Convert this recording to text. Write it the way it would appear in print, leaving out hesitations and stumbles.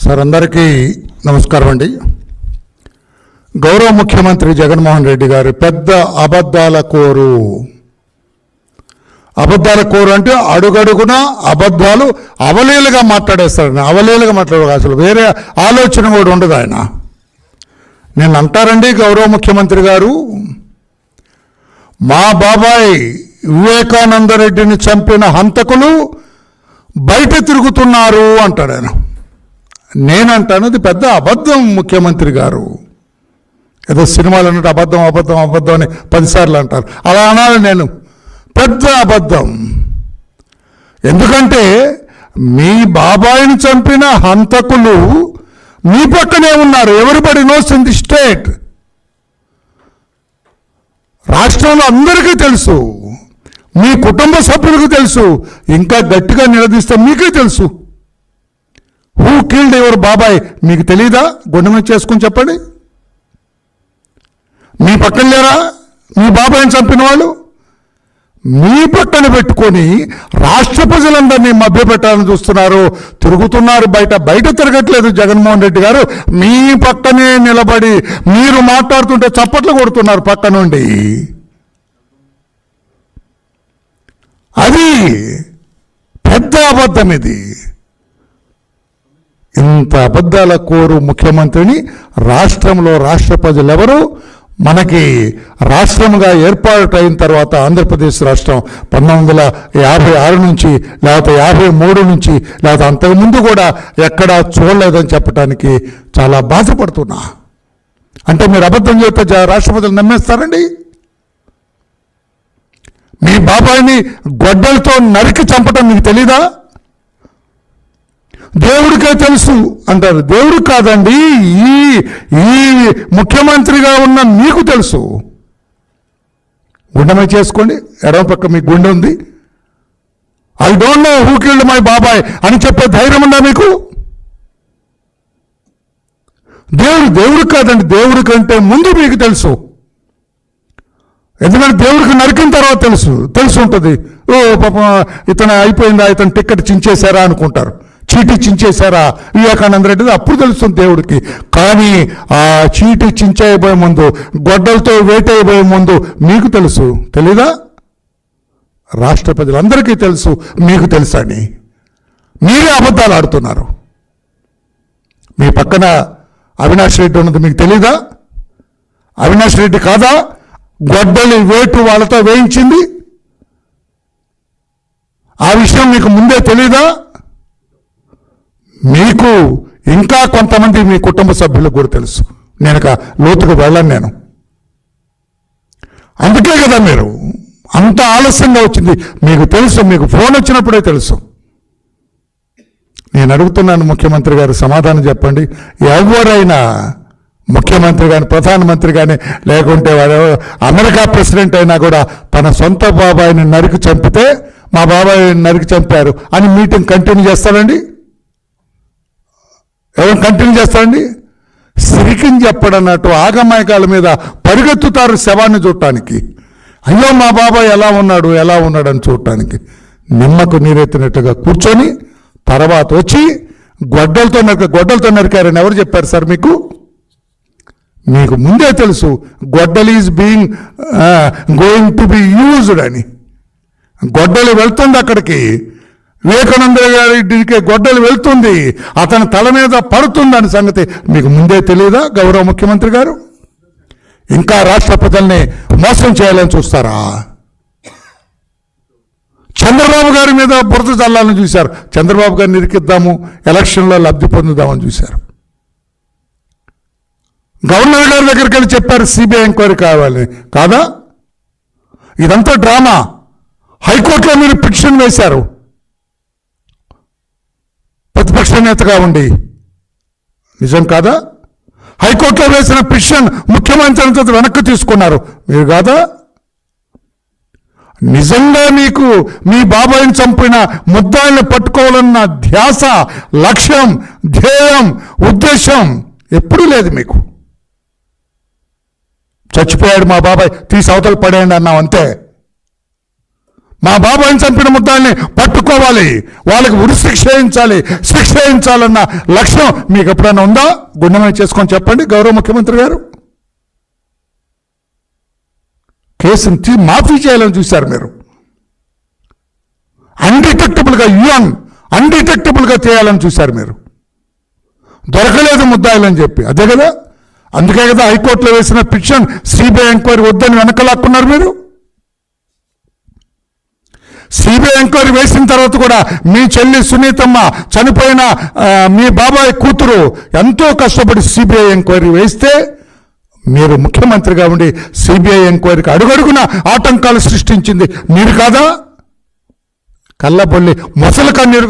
Sir అందరికీ నమస్కారం అండి. గౌరవ ముఖ్యమంత్రి జగన్మోహన్ రెడ్డి గారు పెద్ద అబద్ధాల కోరు. అబద్ధాల కోరు అంటే అడుగడుగున అబద్ధాలు అవలీలుగా మాట్లాడేస్తారని. అవలీలుగా మాట్లాడు, అసలు వేరే ఆలోచన కూడా ఉండదు ఆయన. నేను అంటారండి గౌరవ ముఖ్యమంత్రి గారు, మా బాబాయ్ వివేకానంద రెడ్డిని చంపిన హంతకులు బయట తిరుగుతున్నారు అంటాడు ఆయన. నేనంటాను అది పెద్ద అబద్ధం ముఖ్యమంత్రి గారు. ఏదో సినిమాలు అన్నట్టు అబద్ధం అబద్ధం అబద్ధం అని 10 సార్లు అంటారు. అలా అనాలి నేను. పెద్ద అబద్ధం. ఎందుకంటే మీ బాబాయిని చంపిన హంతకులు మీ పక్కనే ఉన్నారు. Everybody nose in the state. రాష్ట్రంలో అందరికీ తెలుసు, మీ కుటుంబ సభ్యులకు తెలుసు, ఇంకా గట్టిగా నిలదీస్తే మీకే తెలుసు. హూ కిల్డ్ యువర్ బాబాయ్ మీకు తెలీదా? గుండె మీద చేసుకుని చెప్పండి. మీ పక్కన లేరా మీ బాబాయిని చంపిన వాళ్ళు? మీ పక్కన పెట్టుకొని రాష్ట్ర ప్రజలందరినీ మభ్యపెట్టాలని చూస్తున్నారు, తిరుగుతున్నారు. బయట తిరగట్లేదు జగన్మోహన్ రెడ్డి గారు. మీ పక్కనే నిలబడి మీరు మాట్లాడుతుంటే చప్పట్లు కొడుతున్నారు పక్క నుండి. అది పెద్ద అబద్ధం. ఇది ఇంత అబద్ధాల కోరు ముఖ్యమంత్రిని రాష్ట్రంలో రాష్ట్ర ప్రజలెవరు, మనకి రాష్ట్రంగా ఏర్పాటైన తర్వాత ఆంధ్రప్రదేశ్ రాష్ట్రం 1956 నుంచి లేకపోతే 53 నుంచి లేకపోతే అంతకుముందు కూడా ఎక్కడా చూడలేదని చెప్పడానికి చాలా బాధపడుతున్నా. అంటే మీరు అబద్ధం చెప్తే రాష్ట్ర ప్రజలు నమ్మేస్తారండి? మీ బాబాయిని గొడ్డలతో నరికి చంపడం మీకు తెలీదా? దేవుడికే తెలుసు అంటారు. దేవుడు కాదండి, ఈ ముఖ్యమంత్రిగా ఉన్న మీకు తెలుసు. గుండెమై చేసుకోండి. ఎడమ పక్క మీకు గుండె ఉంది. I don't know who killed my బాబాయ్ అని చెప్పే ధైర్యం ఉందా మీకు? దేవుడు కాదండి, దేవుడి కంటే ముందు మీకు తెలుసు. ఎందుకంటే దేవుడికి నరికిన తర్వాత తెలిసి ఉంటుంది. ఓ పాప ఇతను అయిపోయిందా, ఇతను టికెట్ చించేశారా అనుకుంటారు, చీటీ చించేశారా వివేకానంద రెడ్డి, అప్పుడు తెలుస్తుంది దేవుడికి. కానీ ఆ చీటీ చించేయబోయే ముందు, గొడ్డలతో వేటైపోయే ముందు మీకు తెలుసు. తెలీదా? రాష్ట్ర ప్రజలందరికీ తెలుసు, మీకు తెలుసని మీరే అబద్ధాలు ఆడుతున్నారు. మీ పక్కన అవినాష్ రెడ్డి ఉన్నది మీకు తెలీదా? అవినాష్ రెడ్డి కాదా గొడ్డలి వేటు వాళ్ళతో వేయించింది? ఆ విషయం మీకు ముందే తెలీదా? మీకు ఇంకా కొంతమంది మీ కుటుంబ సభ్యులకు కూడా తెలుసు. నేను లోతుకు వెళ్ళను నేను. అందుకే కదా మీరు అంత ఆలస్యంగా వచ్చింది. మీకు తెలుసు, మీకు ఫోన్ వచ్చినప్పుడే తెలుసు. నేను అడుగుతున్నాను ముఖ్యమంత్రి గారు, సమాధానం చెప్పండి. ఎవరైనా ముఖ్యమంత్రి కానీ ప్రధానమంత్రి కానీ లేకుంటే వాడు అమెరికా ప్రెసిడెంట్ అయినా కూడా తన సొంత బాబాయిని నరికి చంపితే మా బాబాయిని నరికి చంపారు అని మీటింగ్ కంటిన్యూ చేస్తారండి? ఎవరు కంటిన్యూ చేస్తారండి? సిరికిని చెప్పడన్నట్టు ఆగమాయకాల మీద పరిగెత్తుతారు శవాన్ని చూడటానికి. అయ్యో మా బాబాయ్ ఎలా ఉన్నాడు అని చూడటానికి. నిమ్మకు నీరెత్తినట్టుగా కూర్చొని తర్వాత వచ్చి గొడ్డలతో నరికారని ఎవరు చెప్పారు సార్ మీకు? మీకు ముందే తెలుసు గొడ్డలి is being going to be used అని. గొడ్డలి వెళ్తుంది అక్కడికి. వివేకానంద గారికి గొడ్డలి వెళ్తుంది, అతని తల మీద పడుతుందని సంగతి మీకు ముందే తెలియదా గౌరవ ముఖ్యమంత్రి గారు? ఇంకా రాష్ట్ర ప్రజల్ని మోసం చేయాలని చూస్తారా? చంద్రబాబు గారి మీద బురద చల్లాలని చూశారు. చంద్రబాబు గారిని ఇరికిద్దాము, ఎలక్షన్లో లబ్ధి పొందుదామని చూశారు. గవర్నర్ గారి దగ్గరికి వెళ్ళి చెప్పారు సిబిఐ ఎంక్వైరీ కావాలి. కాదా? ఇదంతా డ్రామా. హైకోర్టులో మీరు పిటిషన్ వేశారు ప్రతిపక్ష నేతగా ఉండి. నిజం కాదా? హైకోర్టులో వేసిన పిటిషన్ ముఖ్యమంత్రి వెనక్కి తీసుకున్నారు. మీరు కాదా? నిజంగా మీకు మీ బాబాయిని చంపిన ముద్దాయిని పట్టుకోవాలన్న ధ్యాస, లక్ష్యం, ధ్యేయం, ఉద్దేశం ఎప్పుడూ లేదు మీకు. చచ్చిపోయాడు మా బాబాయ్, తీసి అవతల పడేయండి అన్నాం అంతే. మా బాబాయిని చంపిన ముద్దాల్ని పట్టుకోవాలి, వాళ్ళకి ఉరి శిక్ష వేయించాలన్న లక్ష్యం మీకు ఎప్పుడైనా ఉందా? గుండెమై చేసుకొని చెప్పండి గౌరవ ముఖ్యమంత్రి గారు. కేసుని మాఫీ చేయాలని చూశారు మీరు. అన్డిటెక్టబుల్గా చేయాలని చూశారు మీరు. దొరకలేదు ముద్దాయిలని చెప్పి, అదే కదా, అందుకే కదా హైకోర్టులో వేసిన పిటిషన్ సిబిఐ ఎంక్వైరీ వద్దని వెనకలాక్కున్నారు మీరు. సిబిఐ ఎంక్వైరీ వేసిన తర్వాత కూడా మీ చెల్లి సునీతమ్మ చనిపోయిన మీ బాబాయ్ కూతురు ఎంతో కష్టపడి సిబిఐ ఎంక్వైరీ వేస్తే మీరు ముఖ్యమంత్రిగా ఉండి సిబిఐ ఎంక్వైరీకి అడుగడుగున ఆటంకాలు సృష్టించింది మీరు కాదా? కళ్ళబొల్లి మొసలు కన్నీరు